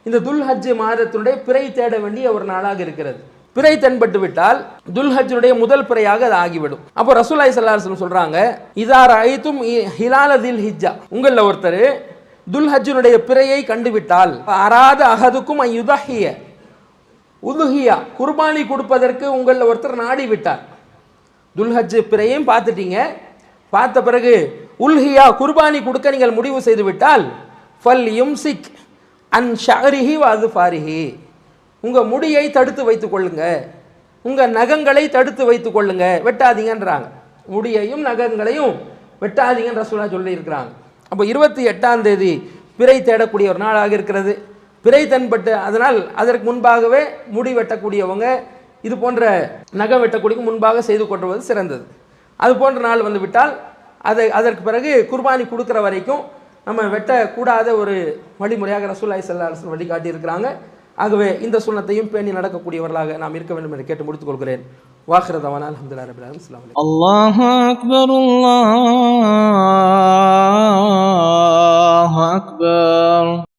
இந்த துல்ஹஜ் மாதத்தினுடைய பிறை தேட வேண்டிய ஒரு நாளாக இருக்கிறது. பிறை தென்பட்டு விட்டால் துல்ஹஜ்ஜுடைய முதல் பிறையாக அது ஆகிவிடும். அப்போ ரசூலுல்லாஹி ஸல்லல்லாஹு அலைஹி வஸல்லம் சொல்றாங்க, இதா ரஅய்தும் ஹிலால தில் ஹிஜ்ஜா, உங்கள ஒருத்தர் துல்ஹஜ்ஜுடைய பிறையை கண்டுவிட்டால், அராத அஹதுக்கும் யுதஹிய உதுஹியா, குர்பானி கொடுப்பதற்கு உங்கள ஒருத்தர் நாடி விட்டார். துல்ஹஜ் பிறையையும் பார்த்துட்டீங்க, பார்த்த பிறகு உல்ஹியா குர்பானி கொடுக்க நீங்கள் முடிவு செய்து விட்டால், ஃபல் யும்சிக் அன் ஷஅரிஹி வ அஸ்ஃபாரிஹி, உங்கள் முடியை தடுத்து வைத்துக் கொள்ளுங்க, உங்கள் நகங்களை தடுத்து வைத்துக் கொள்ளுங்க, வெட்டாதீங்கன்றாங்க. முடியையும் நகங்களையும் வெட்டாதீங்கன்னு ரசூலுல்லாஹ் சொல்லி இருக்கிறாங்க. அப்போ 28ஆம் தேதி பிறை தேடக்கூடிய ஒரு நாளாக இருக்கிறது. பிறை தென்பட்டு அதனால் அதற்கு முன்பாகவே முடி வெட்டக்கூடியவங்க இது போன்ற நகம் வெட்டக்கூடிய முன்பாக செய்து கொள்வது சிறந்தது. அது போன்ற நாள் வந்து விட்டால் அதற்கு பிறகு குர்பானி கொடுக்குற வரைக்கும் நம்ம வெட்டக்கூடாத ஒரு வழிமுறையாக ரசூலுல்லாஹி ஸல்லல்லாஹு அலைஹி வஸல்லம் வழிகாட்டி இருக்கிறாங்க. ஆகவே இந்த சுன்னத்தையும் பேணி நடக்கக்கூடியவர்களாக நாம் இருக்க வேண்டும் என்று கேட்டு முடித்துக் கொள்கிறேன். வாஹிர தவானா அல்ஹம்துலில்லாஹி ரப்பில் ஆலமீன். அல்லாஹு அக்பர்.